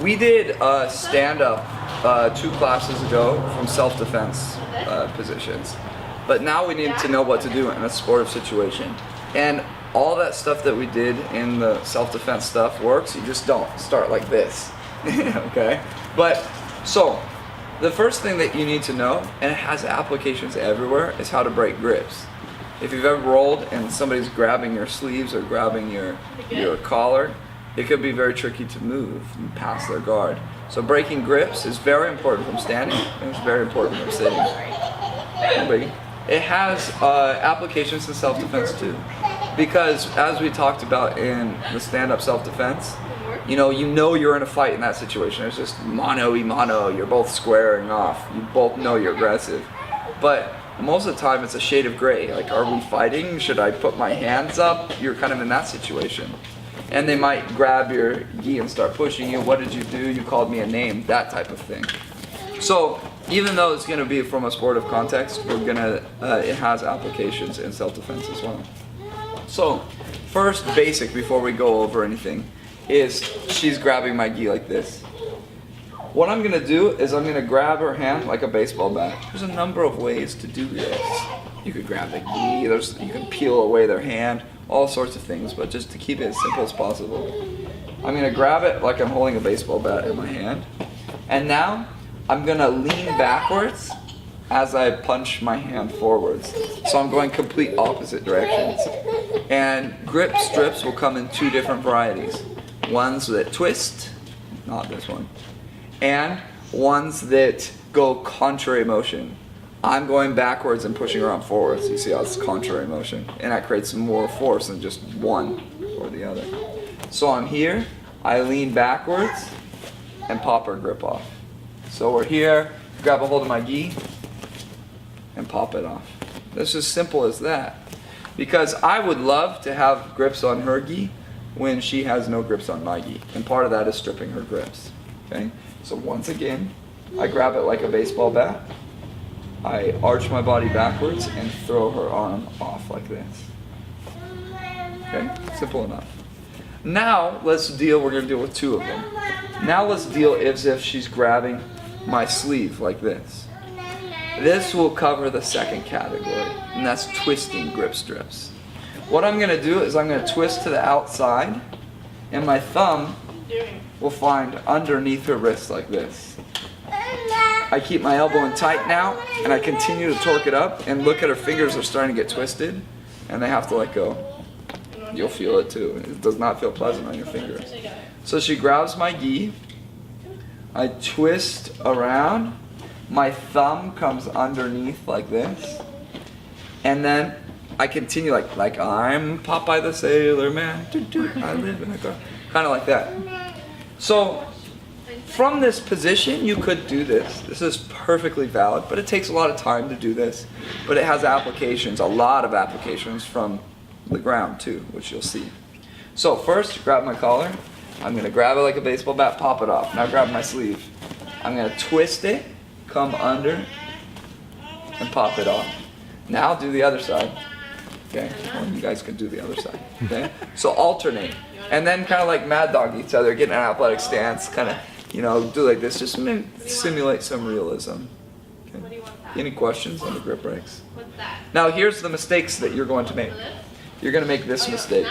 We did stand-up 2 classes ago from self-defense positions. But now we need to know what to do in a sportive situation. And all that stuff that we did in the self-defense stuff works. You just don't start like this. Okay? But, so, the first thing that you need to know, and it has applications everywhere, is how to break grips. If you've ever rolled and somebody's grabbing your sleeves or grabbing your collar, it could be very tricky to move and pass their guard. So breaking grips is very important from standing, and it's very important from sitting. It has applications in self-defense too. Because as we talked about in the stand-up self-defense, you know you're in a fight in that situation. It's just mano-y-mano, you're both squaring off. You both know you're aggressive. But most of the time it's a shade of gray. Like, are we fighting? Should I put my hands up? You're kind of in that situation. And they might grab your gi and start pushing you. What did you do? You called me a name. That type of thing. So even though it's going to be from a sportive context, it has applications in self-defense as well. So first basic before we go over anything is she's grabbing my gi like this. What I'm going to do is I'm going to grab her hand like a baseball bat. There's a number of ways to do this. You could grab the gi, you can peel away their hand, all sorts of things, but just to keep it as simple as possible. I'm going to grab it like I'm holding a baseball bat in my hand. And now I'm going to lean backwards as I punch my hand forwards. So I'm going complete opposite directions. And grip strips will come in 2 different varieties. Ones that twist, not this one, and ones that go contrary motion. I'm going backwards and pushing around forwards. You see how it's contrary motion, and that creates more force than just one or the other. So I'm here, I lean backwards and pop her grip off. So we're here, grab a hold of my gi and pop it off. It's as simple as that. Because I would love to have grips on her gi when she has no grips on my gi. And part of that is stripping her grips. Okay? So once again, I grab it like a baseball bat. I arch my body backwards and throw her arm off like this. Okay? Simple enough. Now we're going to deal with 2 of them. Now let's deal as if she's grabbing my sleeve like this. This will cover the second category, and that's twisting grip strips. What I'm going to do is I'm going to twist to the outside, and my thumb will find underneath her wrist like this. I keep my elbow in tight now, and I continue to torque it up, and look at her fingers are starting to get twisted, and they have to let go. You'll feel it too. It does not feel pleasant on your fingers. So she grabs my gi, I twist around, my thumb comes underneath like this, and then I continue like I'm Popeye the Sailor Man, I live in a car, kind of like that. So from this position you could do this. This is perfectly valid, but it takes a lot of time to do this. But it has applications, a lot of applications from the ground too, which you'll see. So first, grab my collar. I'm going to grab it like a baseball bat, pop it off. Now grab my sleeve. I'm going to twist it, come under, and pop it off. Now do the other side. Okay, well, you guys can do the other side. Okay, so alternate, and then kind of like mad dog each other, get in an athletic stance, kind of, do like this, just simulate some realism. Okay. Any questions on the grip breaks? Now here's the mistakes that you're going to make. You're going to make this mistake.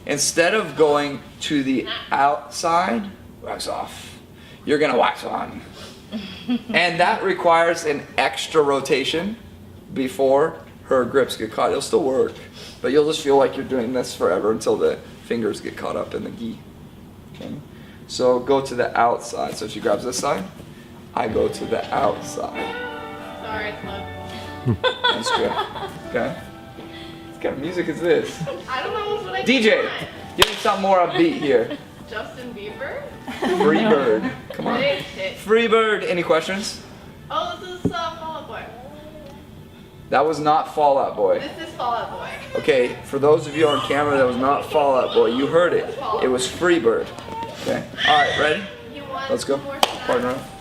Instead of going to the outside, wax off, you're going to wax on. And that requires an extra rotation before her grips get caught. It'll still work, but you'll just feel like you're doing this forever until the fingers get caught up in the gi. Okay? So go to the outside. So she grabs this side, I go to the outside. Sorry, it's low. That's good. Okay? What kind of music is this? I don't know what I DJ, give me something more upbeat here. Justin Bieber? Free Bird. Come on. Free Bird. Any questions? Oh, this is Fall Out Boy. That was not Fall Out Boy. This is Fall Out Boy. Okay, for those of you on camera, that was not Fall Out Boy. You heard it. It was Free Bird. Okay. All right, ready? Let's go. Partner up.